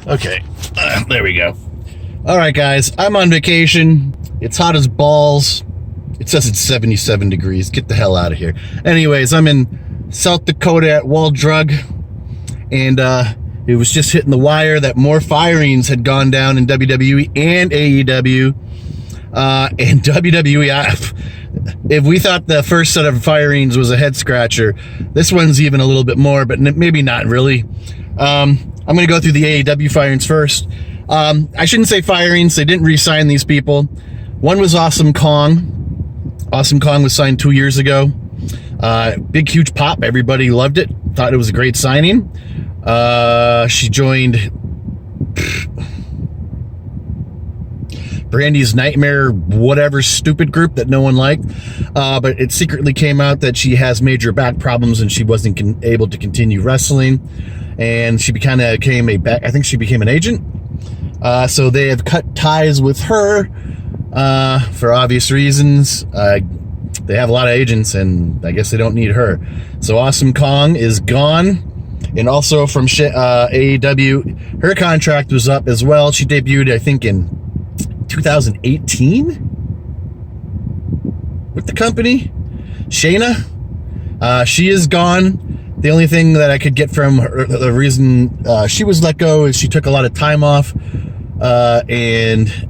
Okay, there we go. All right, guys, I'm on vacation. It's hot as balls. It says it's 77 degrees. Get the hell out of here. Anyways, I'm in South Dakota at Wall Drug, and it was just hitting the wire that more firings had gone down in WWE and AEW. And WWE, if we thought the first set of firings was a head scratcher, this one's even a little bit more, but maybe not really. I'm going to go through the AEW firings first. I shouldn't say firings. They didn't re-sign these people. One was Awesome Kong. Awesome Kong was signed 2 years ago. Big, huge pop. Everybody loved it. Thought it was a great signing. She joined Brandy's Nightmare, whatever stupid group that no one liked. But it secretly came out that she has major back problems and she wasn't able to continue wrestling. And she kind of became I think she became an agent. So they have cut ties with her for obvious reasons. They have a lot of agents and I guess they don't need her. So Awesome Kong is gone. And also from AEW, her contract was up as well. She debuted, I think, in 2018 with the company. Shayna, she is gone. The only thing that I could get from her, the reason she was let go, is she took a lot of time off, and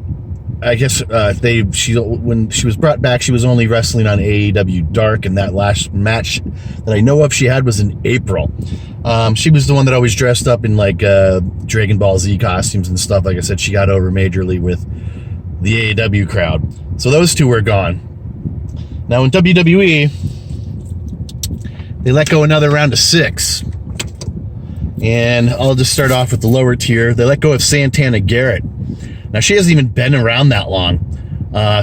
I guess when she was brought back, she was only wrestling on AEW Dark, and that last match that I know of she had was in April. She was the one that always dressed up in like Dragon Ball Z costumes and stuff. Like I said, she got over majorly with the AEW crowd. So those two were gone. Now in WWE, they let go another round of 6. And I'll just start off with the lower tier. They let go of Santana Garrett. Now, she hasn't even been around that long.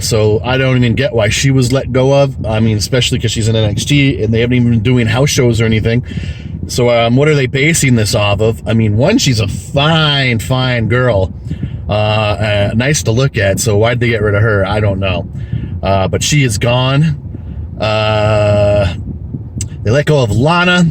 So I don't even get why she was let go of. I mean, especially because she's in NXT and they haven't even been doing house shows or anything. So what are they basing this off of? I mean, one, she's a fine, fine girl. Nice to look at. So why'd they get rid of her? I don't know. But she is gone. They let go of Lana,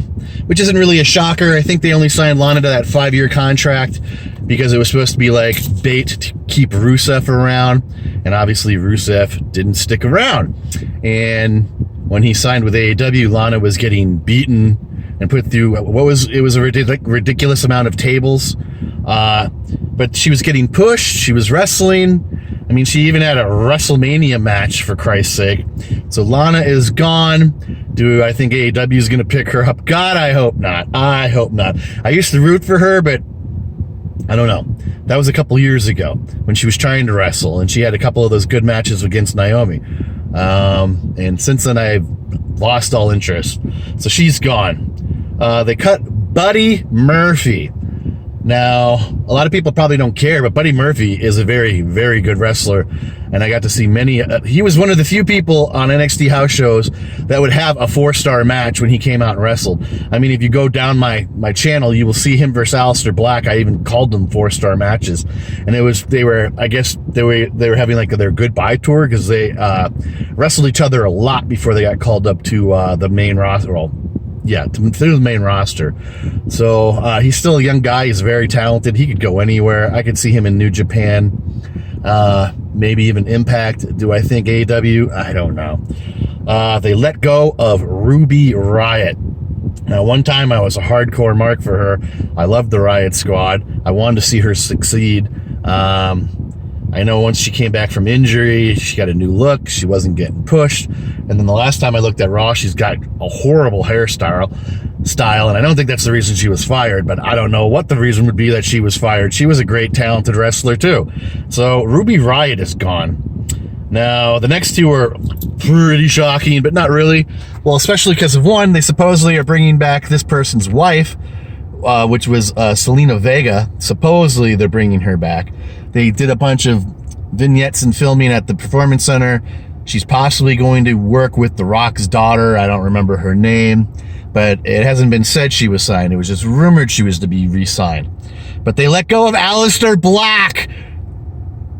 which isn't really a shocker. I think they only signed Lana to that 5-year contract because it was supposed to be like bait to keep Rusev around. And obviously Rusev didn't stick around. And when he signed with AEW, Lana was getting beaten and put through it was a ridiculous amount of tables. But she was getting pushed. She was wrestling. I mean, she even had a WrestleMania match, for Christ's sake. So Lana is gone. Do I think AEW is going to pick her up? God, I hope not. I hope not. I used to root for her, but I don't know. That was a couple years ago when she was trying to wrestle, and she had a couple of those good matches against Naomi. And since then, I've lost all interest. So she's gone. They cut Buddy Murphy. Now, a lot of people probably don't care, but Buddy Murphy is a very, very good wrestler, and I got to see many. He was one of the few people on NXT house shows that would have a 4-star match when he came out and wrestled. I mean, if you go down my channel, you will see him versus Aleister Black. I even called them 4-star matches, and they were having like their goodbye tour because they wrestled each other a lot before they got called up to the main roster. Well, yeah, through the main roster. So he's still a young guy. He's very talented. He could go anywhere. I could see him in New Japan, maybe even Impact. Do I think AEW? I don't know. They let go of Ruby Riott. Now, one time I was a hardcore mark for her. I loved the Riott Squad. I wanted to see her succeed. I know once she came back from injury, she got a new look. She wasn't getting pushed. And then the last time I looked at Raw, she's got a horrible hairstyle. And I don't think that's the reason she was fired, but I don't know what the reason would be that she was fired. She was a great, talented wrestler, too. So Ruby Riott is gone. Now, the next two are pretty shocking, but not really. Well, especially because of one, they supposedly are bringing back this person's wife, which was Selena Vega. Supposedly, they're bringing her back. They did a bunch of vignettes and filming at the Performance Center. She's possibly going to work with The Rock's daughter. I don't remember her name, but it hasn't been said she was signed. It was just rumored she was to be re-signed. But they let go of Aleister Black.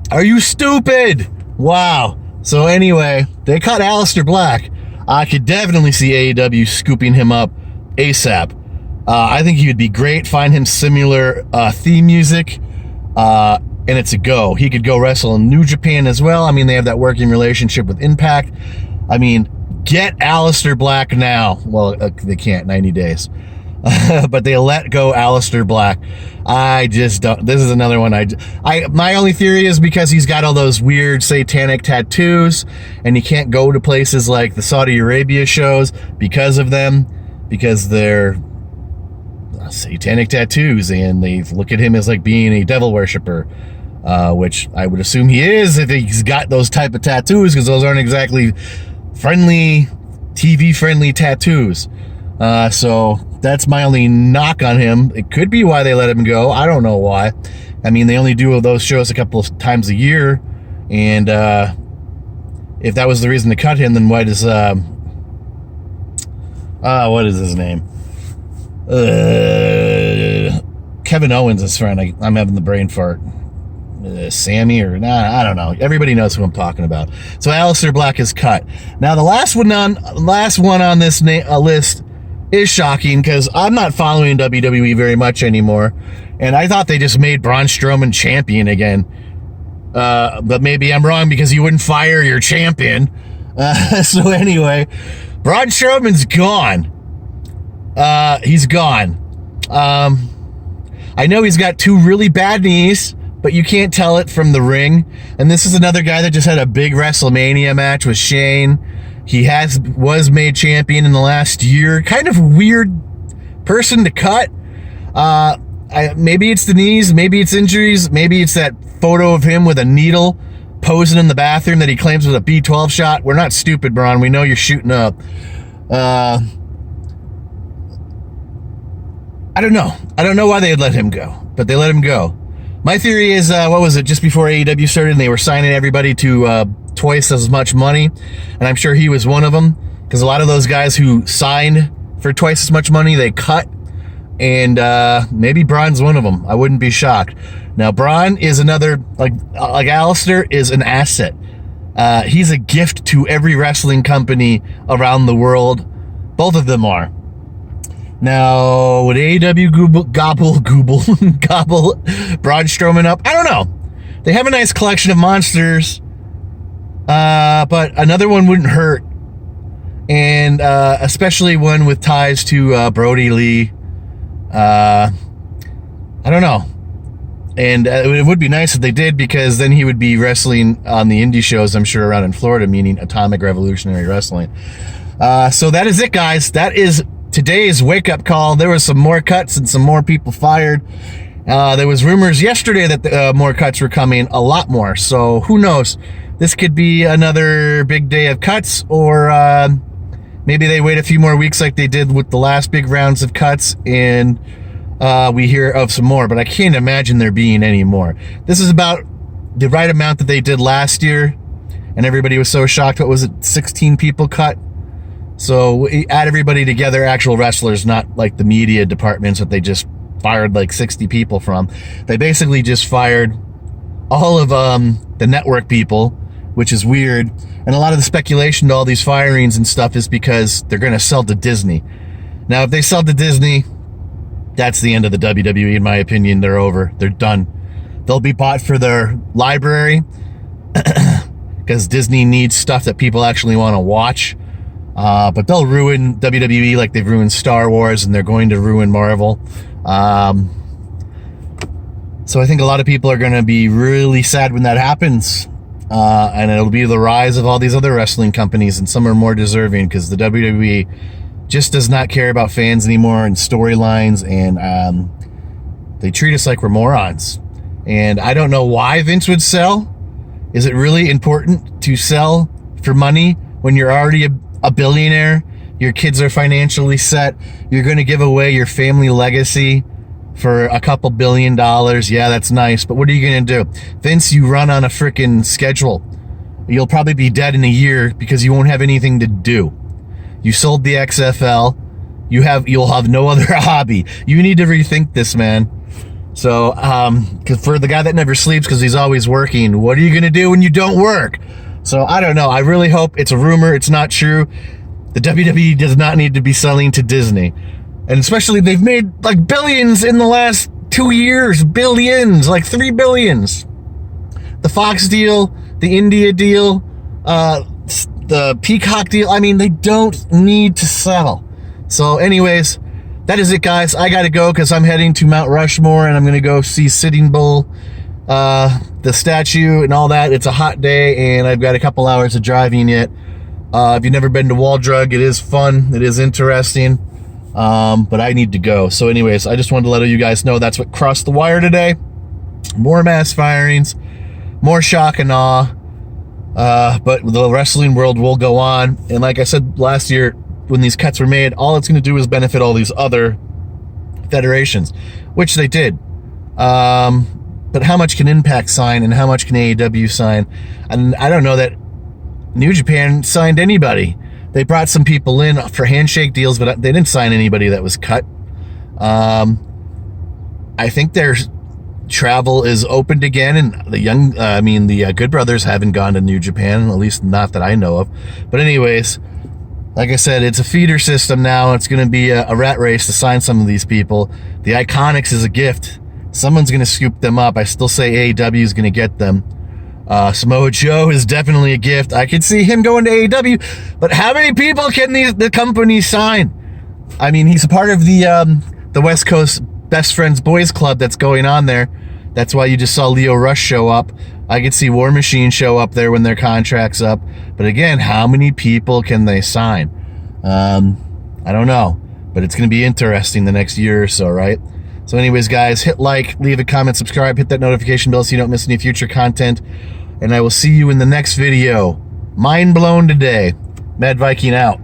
Are you stupid? Wow. So anyway, they cut Aleister Black. I could definitely see AEW scooping him up ASAP. I think he would be great. Find him similar theme music and it's a go. He could go wrestle in New Japan as well. I mean, they have that working relationship with Impact. I mean, get Aleister Black now. Well, they can't, 90 days. But they let go Aleister Black. I just don't. This is another one. My only theory is because he's got all those weird satanic tattoos, and he can't go to places like the Saudi Arabia shows because of them, because they're satanic tattoos, and they look at him as like being a devil worshiper, which I would assume he is if he's got those type of tattoos, because those aren't exactly friendly, TV friendly tattoos. So that's my only knock on him. It could be why they let him go. I don't know why. I mean, they only do those shows a couple of times a year, and if that was the reason to cut him, then why does what is his name? Kevin Owens' his friend. I'm having the brain fart. Sammy or I don't know. Everybody knows who I'm talking about. So Aleister Black is cut. Now the last one on this list is shocking, because I'm not following WWE very much anymore, and I thought they just made Braun Strowman champion again. But maybe I'm wrong, because you wouldn't fire your champion. So anyway, Braun Strowman's gone. He's gone. I know he's got 2 really bad knees, but you can't tell it from the ring. And this is another guy that just had a big WrestleMania match with Shane. He was made champion in the last year. Kind of weird person to cut. Maybe it's the knees, maybe it's injuries, maybe it's that photo of him with a needle posing in the bathroom that he claims was a B12 shot. We're not stupid, Braun. We know you're shooting up. I don't know. I don't know why they let him go, but they let him go. My theory is, what was it, just before AEW started, and they were signing everybody to twice as much money, and I'm sure he was one of them, because a lot of those guys who signed for twice as much money, they cut, and maybe Braun's one of them. I wouldn't be shocked. Now, Braun is another, like Aleister is an asset. He's a gift to every wrestling company around the world. Both of them are. Now, would AEW gobble Braun Strowman up? I don't know. They have a nice collection of monsters, but another one wouldn't hurt. And especially one with ties to Brody Lee. I don't know. And it would be nice if they did, because then he would be wrestling on the indie shows, I'm sure, around in Florida, meaning Atomic Revolutionary Wrestling. So that is it, guys. That is today's wake-up call. There was some more cuts and some more people fired. There was rumors yesterday that more cuts were coming, a lot more. So who knows? This could be another big day of cuts, or maybe they wait a few more weeks like they did with the last big rounds of cuts, and we hear of some more. But I can't imagine there being any more. This is about the right amount that they did last year, and everybody was so shocked. What was it, 16 people cut? So add everybody together, actual wrestlers, not like the media departments that they just fired like 60 people from. They basically just fired all of the network people, which is weird. And a lot of the speculation to all these firings and stuff is because they're going to sell to Disney. Now, if they sell to Disney, that's the end of the WWE, in my opinion. They're over. They're done. They'll be bought for their library because Disney needs stuff that people actually want to watch. But they'll ruin WWE like they've ruined Star Wars, and they're going to ruin Marvel. So I think a lot of people are going to be really sad when that happens. And it'll be the rise of all these other wrestling companies, and some are more deserving, because the WWE just does not care about fans anymore and storylines, and they treat us like we're morons. And I don't know why Vince would sell. Is it really important to sell for money when you're already a billionaire? Your kids are financially set. You're going to give away your family legacy for a couple $1 billion. Yeah, that's nice, but what are you going to do? Vince, you run on a freaking schedule. You'll probably be dead in a year because you won't have anything to do. You sold the XFL. You'll have no other hobby. You need to rethink this, man. So, cause for the guy that never sleeps because he's always working, what are you going to do when you don't work? So I don't know. I really hope it's a rumor. It's not true. The WWE does not need to be selling to Disney. And especially, they've made like billions in the last 2 years, billions, like 3 billions. The Fox deal, the India deal, the Peacock deal. I mean, they don't need to settle. So anyways, that is it, guys. I got to go because I'm heading to Mount Rushmore, and I'm going to go see Sitting Bull, the statue and all that. It's a hot day, and I've got a couple hours of driving yet. If you've never been to Wall Drug, it is fun. It is interesting. But I need to go. So anyways, I just wanted to let you guys know that's what crossed the wire today. More mass firings, more shock and awe. But the wrestling world will go on. And like I said last year, when these cuts were made, all it's going to do is benefit all these other federations, which they did. But how much can Impact sign and how much can AEW sign? And I don't know that New Japan signed anybody. They brought some people in for handshake deals, but they didn't sign anybody that was cut. I think their travel is opened again, and the Good Brothers haven't gone to New Japan, at least not that I know of. But anyways, like I said, it's a feeder system now. It's going to be a rat race to sign some of these people. The Iconics is a gift. Someone's going to scoop them up. I still say AEW is going to get them. Samoa Joe is definitely a gift. I could see him going to AEW, but how many people can the company sign? I mean, he's a part of the West Coast Best Friends Boys Club that's going on there. That's why you just saw Leo Rush show up. I could see War Machine show up there when their contract's up. But again, how many people can they sign? I don't know, but it's going to be interesting the next year or so, right? So anyways, guys, hit like, leave a comment, subscribe, hit that notification bell so you don't miss any future content. And I will see you in the next video. Mind blown today. Mad Viking out.